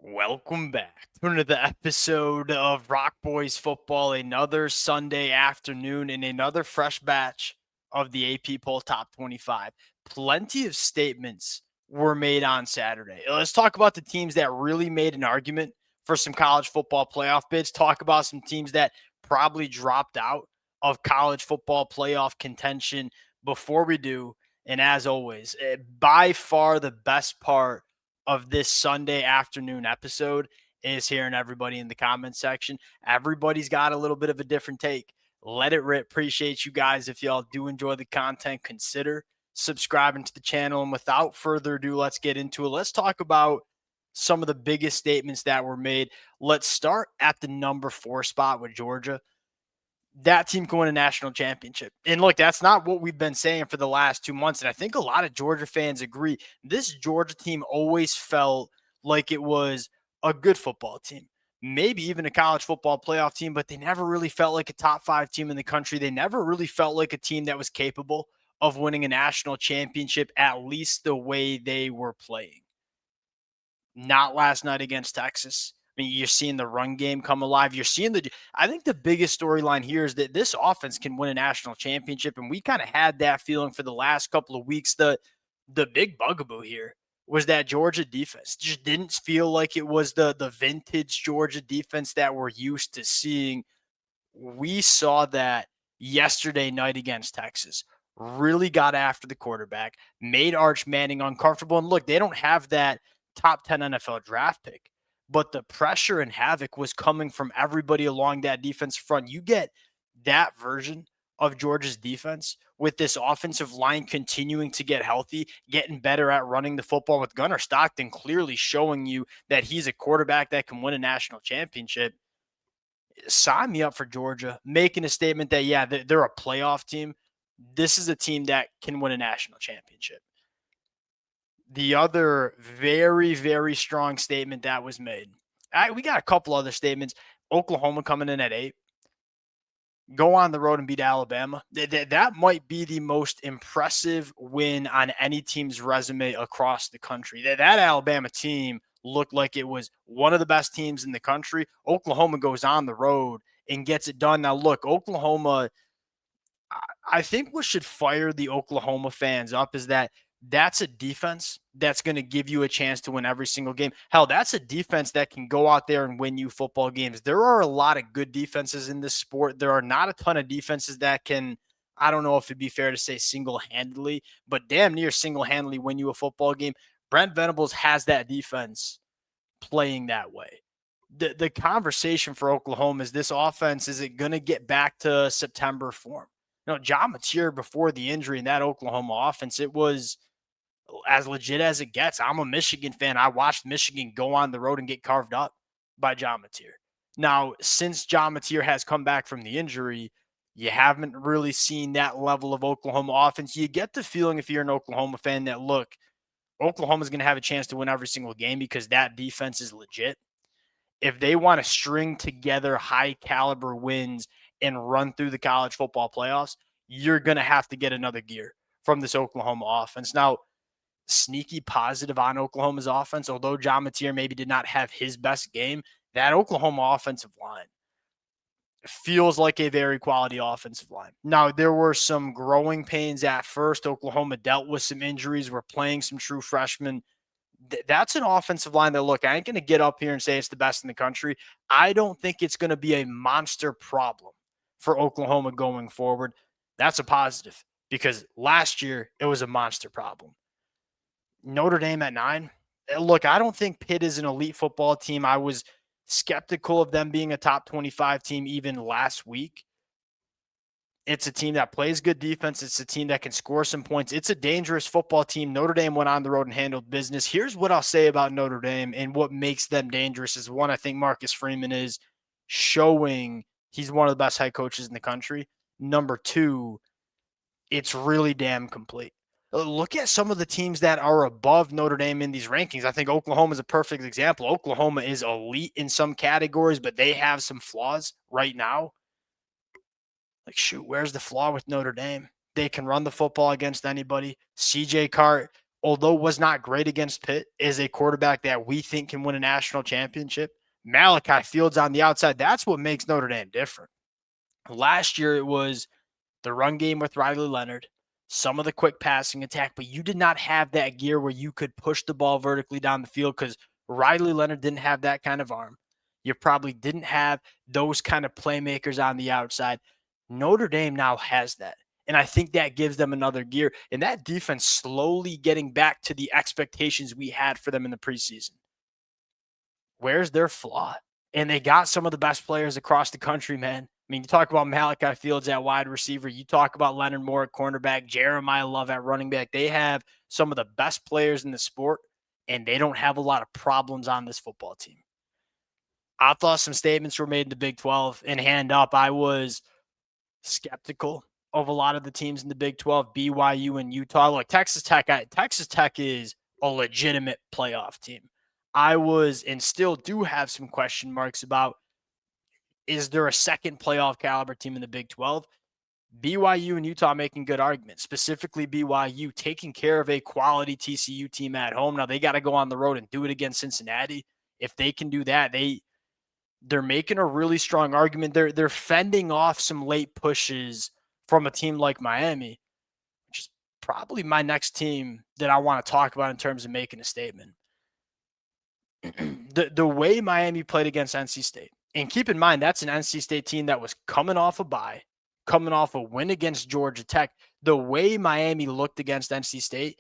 Welcome back to another episode of Rock Boys Football, another Sunday afternoon, and another fresh batch of the AP Poll Top 25. Plenty of statements were made on Saturday. Let's talk about the teams that really made an argument for some college football playoff bids. Talk about some teams that probably dropped out of college football playoff contention before we do. And as always, by far the best part of this Sunday afternoon episode is hearing everybody in the comment section. Everybody's got a little bit of a different take. Let it rip. Appreciate you guys. If y'all do enjoy the content, consider subscribing to the channel. And without further ado, let's get into it. Let's talk about some of the biggest statements that were made. Let's start at the number 4 spot with Georgia. That team can win a national championship. And look, that's not what we've been saying for the last 2 months. And I think a lot of Georgia fans agree. This Georgia team always felt like it was a good football team, maybe even a college football playoff team, but they never really felt like a top 5 team in the country. They never really felt like a team that was capable of winning a national championship, at least the way they were playing. Not last night against Texas. I mean, you're seeing the run game come alive. You're seeing I think the biggest storyline here is that this offense can win a national championship. And we kind of had that feeling for the last couple of weeks. The big bugaboo here was that Georgia defense just didn't feel like it was the vintage Georgia defense that we're used to seeing. We saw that yesterday night against Texas. Really got after the quarterback, made Arch Manning uncomfortable. And look, they don't have that top 10 NFL draft pick, but the pressure and havoc was coming from everybody along that defense front. You get that version of Georgia's defense with this offensive line continuing to get healthy, getting better at running the football, with Gunnar Stockton clearly showing you that he's a quarterback that can win a national championship. Sign me up for Georgia, making a statement that, yeah, they're a playoff team. This is a team that can win a national championship. The other very, very strong statement that was made. We got a couple other statements. Oklahoma coming in at 8. Go on the road and beat Alabama. That might be the most impressive win on any team's resume across the country. That Alabama team looked like it was one of the best teams in the country. Oklahoma goes on the road and gets it done. Now, look, Oklahoma, I think what should fire the Oklahoma fans up is that's a defense that's going to give you a chance to win every single game. Hell, that's a defense that can go out there and win you football games. There are a lot of good defenses in this sport. There are not a ton of defenses that can, I don't know if it'd be fair to say single-handedly, but damn near single-handedly win you a football game. Brent Venables has that defense playing that way. The conversation for Oklahoma is, this offense, is it going to get back to September form? John Mateer, before the injury in that Oklahoma offense, it was as legit as it gets. I'm a Michigan fan. I watched Michigan go on the road and get carved up by John Mateer. Now, since John Mateer has come back from the injury, you haven't really seen that level of Oklahoma offense. You get the feeling, if you're an Oklahoma fan, that, look, Oklahoma's going to have a chance to win every single game because that defense is legit. If they want to string together high caliber wins and run through the college football playoffs, you're going to have to get another gear from this Oklahoma offense. Now, sneaky positive on Oklahoma's offense, although John Mateer maybe did not have his best game, that Oklahoma offensive line feels like a very quality offensive line. Now, there were some growing pains at first. Oklahoma dealt with some injuries. We're playing some true freshmen. That's an offensive line that, look, I ain't going to get up here and say it's the best in the country. I don't think it's going to be a monster problem for Oklahoma going forward. That's a positive, because last year it was a monster problem. Notre Dame at 9. Look, I don't think Pitt is an elite football team. I was skeptical of them being a top 25 team even last week. It's a team that plays good defense. It's a team that can score some points. It's a dangerous football team. Notre Dame went on the road and handled business. Here's what I'll say about Notre Dame and what makes them dangerous is, one, I think Marcus Freeman is showing he's one of the best head coaches in the country. Number two, it's really damn complete. Look at some of the teams that are above Notre Dame in these rankings. I think Oklahoma is a perfect example. Oklahoma is elite in some categories, but they have some flaws right now. Like, shoot, where's the flaw with Notre Dame? They can run the football against anybody. CJ Carr, although was not great against Pitt, is a quarterback that we think can win a national championship. Malachi Fields on the outside, that's what makes Notre Dame different. Last year, it was the run game with Riley Leonard, some of the quick passing attack, but you did not have that gear where you could push the ball vertically down the field because Riley Leonard didn't have that kind of arm. You probably didn't have those kind of playmakers on the outside. Notre Dame now has that. And I think that gives them another gear. And that defense slowly getting back to the expectations we had for them in the preseason. Where's their flaw? And they got some of the best players across the country, man. I mean, you talk about Malachi Fields at wide receiver. You talk about Leonard Moore at cornerback, Jeremiah Love at running back. They have some of the best players in the sport, and they don't have a lot of problems on this football team. I thought some statements were made in the Big 12, and hand up, I was skeptical of a lot of the teams in the Big 12, BYU and Utah. Look, Texas Tech is a legitimate playoff team. I was and still do have some question marks about, is there a second playoff caliber team in the Big 12? BYU and Utah making good arguments, specifically BYU taking care of a quality TCU team at home. Now they got to go on the road and do it against Cincinnati. If they can do that, they're making a really strong argument. They're fending off some late pushes from a team like Miami, which is probably my next team that I want to talk about in terms of making a statement. The way Miami played against NC State, and keep in mind that's an NC State team that was coming off a bye, coming off a win against Georgia Tech. The way Miami looked against NC State,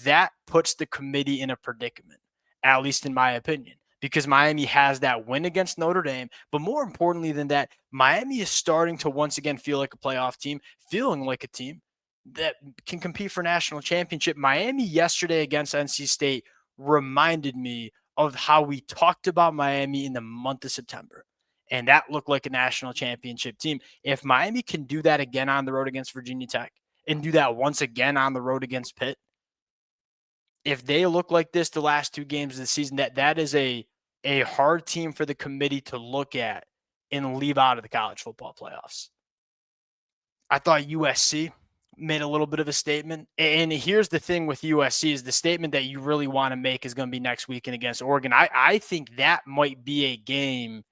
that puts the committee in a predicament, at least in my opinion, because Miami has that win against Notre Dame. But more importantly than that, Miami is starting to once again feel like a playoff team, feeling like a team that can compete for national championship. Miami yesterday against NC State reminded me of how we talked about Miami in the month of September. And that looked like a national championship team. If Miami can do that again on the road against Virginia Tech and do that once again on the road against Pitt, if they look like this the last two games of the season, that is a hard team for the committee to look at and leave out of the college football playoffs. I thought USC made a little bit of a statement. And here's the thing with USC is the statement that you really want to make is going to be next weekend against Oregon. I think that might be a game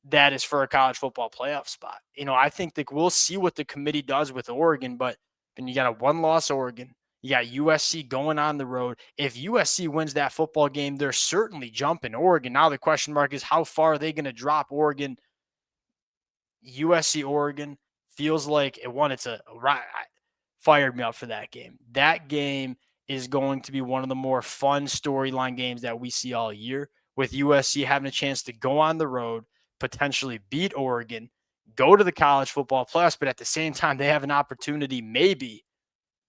that is for a college football playoff spot. I think that we'll see what the committee does with Oregon, but then you got a one-loss Oregon. You got USC going on the road. If USC wins that football game, they're certainly jumping Oregon. Now the question mark is how far are they going to drop Oregon? USC Oregon feels like it wanted to fired me up for that game. That game is going to be one of the more fun storyline games that we see all year, with USC having a chance to go on the road, potentially beat Oregon, go to the college football playoffs, but at the same time, they have an opportunity maybe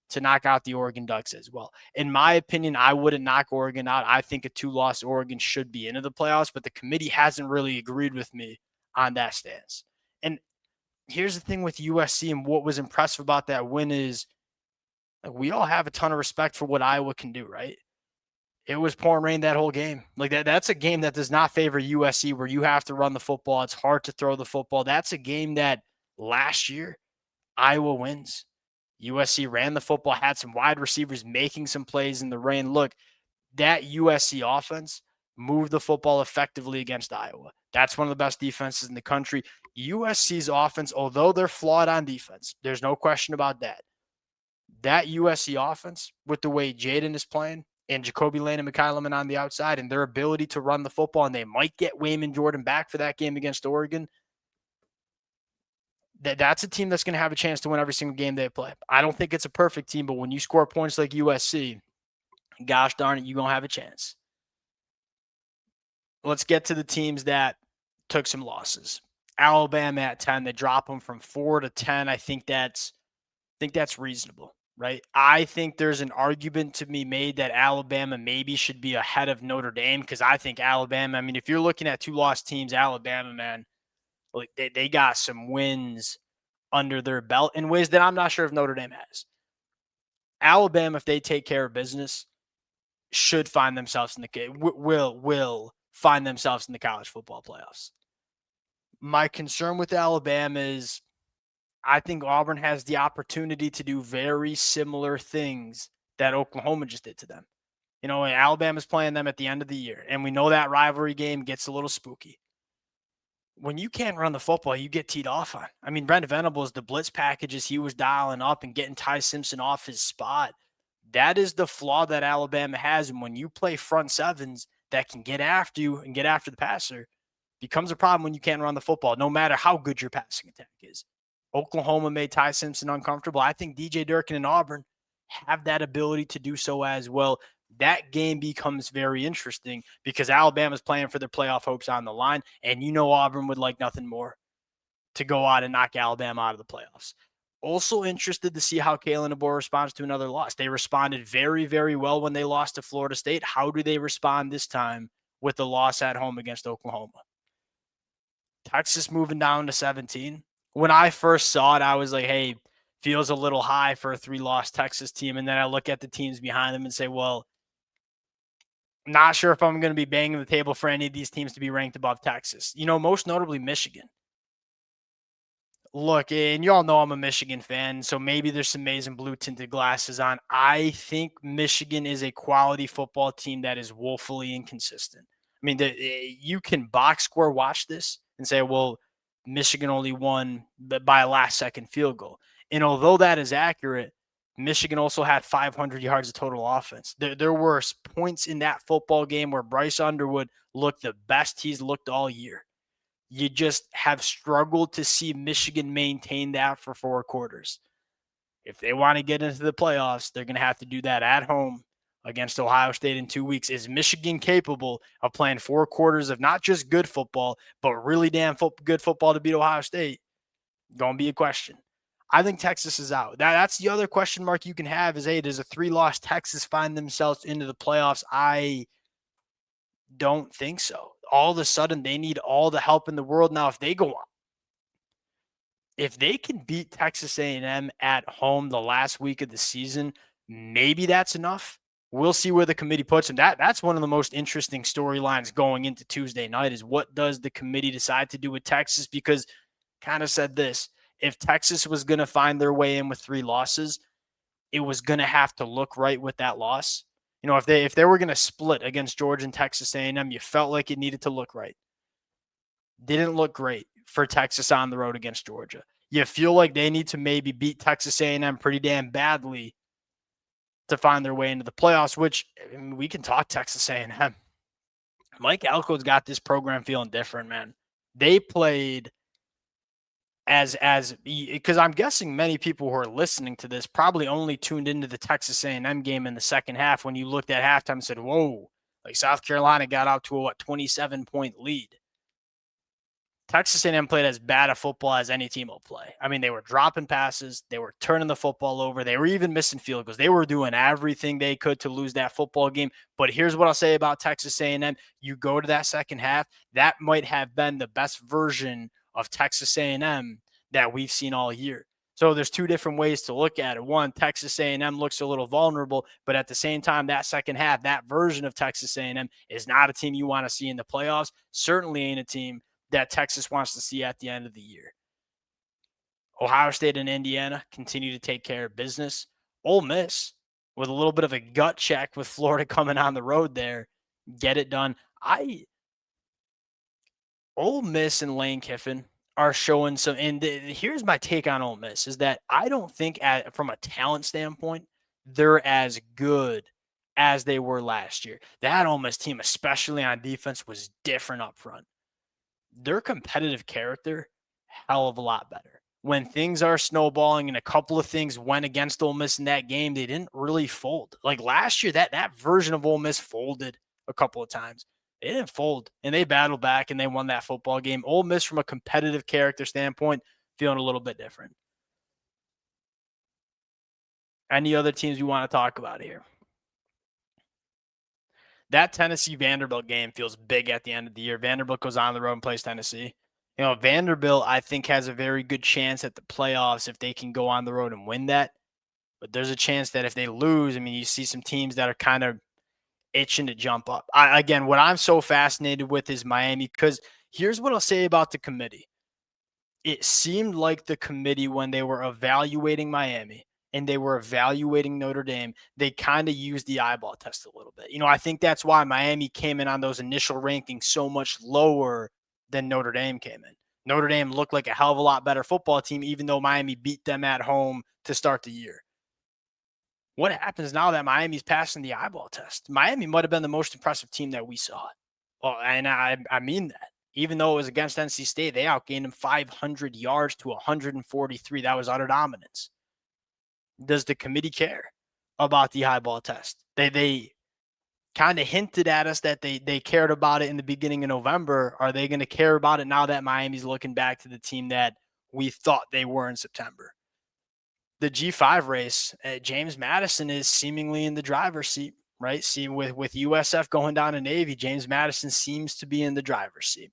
to knock out the Oregon Ducks as well. In my opinion, I wouldn't knock Oregon out. I think a two-loss Oregon should be into the playoffs, but the committee hasn't really agreed with me on that stance. And here's the thing with USC and what was impressive about that win is, like, we all have a ton of respect for what Iowa can do, right? It was pouring rain that whole game. Like that's a game that does not favor USC where you have to run the football. It's hard to throw the football. That's a game that last year Iowa wins. USC ran the football, had some wide receivers making some plays in the rain. Look, that USC offense moved the football effectively against Iowa. That's one of the best defenses in the country. USC's offense, although they're flawed on defense, there's no question about that. That USC offense, with the way Jaden is playing and Jacoby Lane and McKyleman on the outside and their ability to run the football, and they might get Wayman Jordan back for that game against Oregon, that's a team that's going to have a chance to win every single game they play. I don't think it's a perfect team, but when you score points like USC, gosh darn it, you're going to have a chance. Let's get to the teams that took some losses. Alabama at 10, they drop them from 4 to 10. I think that's reasonable, right? I think there's an argument to be made that Alabama maybe should be ahead of Notre Dame, because I think Alabama, I mean, if you're looking at two lost teams, Alabama, man, like they got some wins under their belt in ways that I'm not sure if Notre Dame has. Alabama, if they take care of business, should find themselves in the will find themselves in the college football playoffs. My concern with Alabama is I think Auburn has the opportunity to do very similar things that Oklahoma just did to them. Alabama's playing them at the end of the year, and we know that rivalry game gets a little spooky. When you can't run the football, you get teed off on. I mean, Brent Venables, the blitz packages he was dialing up and getting Ty Simpson off his spot. That is the flaw that Alabama has. And when you play front sevens that can get after you and get after the passer, becomes a problem when you can't run the football, no matter how good your passing attack is. Oklahoma made Ty Simpson uncomfortable. I think DJ Durkin and Auburn have that ability to do so as well. That game becomes very interesting because Alabama's playing for their playoff hopes on the line, and Auburn would like nothing more to go out and knock Alabama out of the playoffs. Also interested to see how Kalen DeBoer responds to another loss. They responded very, very well when they lost to Florida State. How do they respond this time with the loss at home against Oklahoma? Texas moving down to 17. When I first saw it, I was like, hey, feels a little high for a 3-loss Texas team. And then I look at the teams behind them and say, well, I'm not sure if I'm going to be banging the table for any of these teams to be ranked above Texas. Most notably Michigan. Look, and you all know I'm a Michigan fan, so maybe there's some amazing blue tinted glasses on. I think Michigan is a quality football team that is woefully inconsistent. I mean, you can box score watch this and say, well, Michigan only won by a last second field goal. And although that is accurate, Michigan also had 500 yards of total offense. There were points in that football game where Bryce Underwood looked the best he's looked all year. You just have struggled to see Michigan maintain that for 4 quarters. If they want to get into the playoffs, they're going to have to do that at home against Ohio State in 2 weeks. Is Michigan capable of playing 4 quarters of not just good football, but really damn good football to beat Ohio State? Going to be a question. I think Texas is out. That's the other question mark you can have is, hey, does a 3-loss Texas find themselves into the playoffs? I don't think so. All of a sudden, they need all the help in the world. Now, if they can beat Texas A&M at home the last week of the season, maybe that's enough. We'll see where the committee puts them. That's one of the most interesting storylines going into Tuesday night is what does the committee decide to do with Texas? Because kind of said this, if Texas was going to find their way in with 3 losses, it was going to have to look right with that loss. If they were going to split against Georgia and Texas A&M, you felt like it needed to look right. Didn't look great for Texas on the road against Georgia. You feel like they need to maybe beat Texas A&M pretty damn badly to find their way into the playoffs, which we can talk Texas A&M. Mike Elko's got this program feeling different, man. They played because I'm guessing many people who are listening to this probably only tuned into the Texas A&M game in the second half when you looked at halftime and said, whoa, like South Carolina got out to a 27-point lead. Texas A&M played as bad a football as any team will play. I mean, they were dropping passes. They were turning the football over. They were even missing field goals. They were doing everything they could to lose that football game. But here's what I'll say about Texas A&M. You go to that second half, that might have been the best version of Texas A&M that we've seen all year. So there's 2 different ways to look at it. One, Texas A&M looks a little vulnerable, but at the same time, that second half, that version of Texas A&M is not a team you want to see in the playoffs. Certainly ain't a team that Texas wants to see at the end of the year. Ohio State and Indiana continue to take care of business. Ole Miss, with a little bit of a gut check with Florida coming on the road there, get it done. Ole Miss and Lane Kiffin are showing some, and here's my take on Ole Miss, is that I don't think from a talent standpoint, they're as good as they were last year. That Ole Miss team, especially on defense, was different up front. Their competitive character, hell of a lot better. When things are snowballing and a couple of things went against Ole Miss in that game, they didn't really fold. Like last year, that version of Ole Miss folded a couple of times. They didn't fold, and they battled back, and they won that football game. Ole Miss, from a competitive character standpoint, feeling a little bit different. Any other teams you want to talk about here? That Tennessee Vanderbilt game feels big at the end of the year. Vanderbilt goes on the road and plays Tennessee. Vanderbilt, I think, has a very good chance at the playoffs if they can go on the road and win that. But there's a chance that if they lose, I mean, you see some teams that are kind of itching to jump up. Again, what I'm so fascinated with is Miami, because here's what I'll say about the committee. It seemed like the committee, when they were evaluating Miami and they were evaluating Notre Dame, they kind of used the eyeball test a little bit. I think that's why Miami came in on those initial rankings so much lower than Notre Dame came in. Notre Dame looked like a hell of a lot better football team, even though Miami beat them at home to start the year. What happens now that Miami's passing the eyeball test? Miami might have been the most impressive team that we saw. Well, and I mean that. Even though it was against NC State, they outgained them 500 yards to 143. That was utter dominance. Does the committee care about the eyeball test? They kind of hinted at us that they cared about it in the beginning of November. Are they going to care about it now that Miami's looking back to the team that we thought they were in September? The G5 race, James Madison is seemingly in the driver's seat, right? See, with USF going down to Navy, James Madison seems to be in the driver's seat.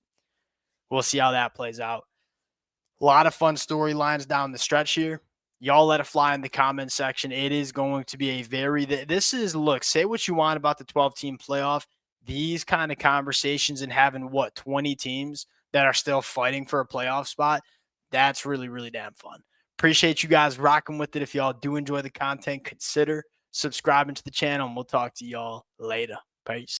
We'll see how that plays out. A lot of fun storylines down the stretch here. Y'all let it fly in the comment section. It is going to be a look, say what you want about the 12-team playoff. These kind of conversations and having 20 teams that are still fighting for a playoff spot, that's really, really damn fun. Appreciate you guys rocking with it. If y'all do enjoy the content, consider subscribing to the channel, and we'll talk to y'all later. Peace.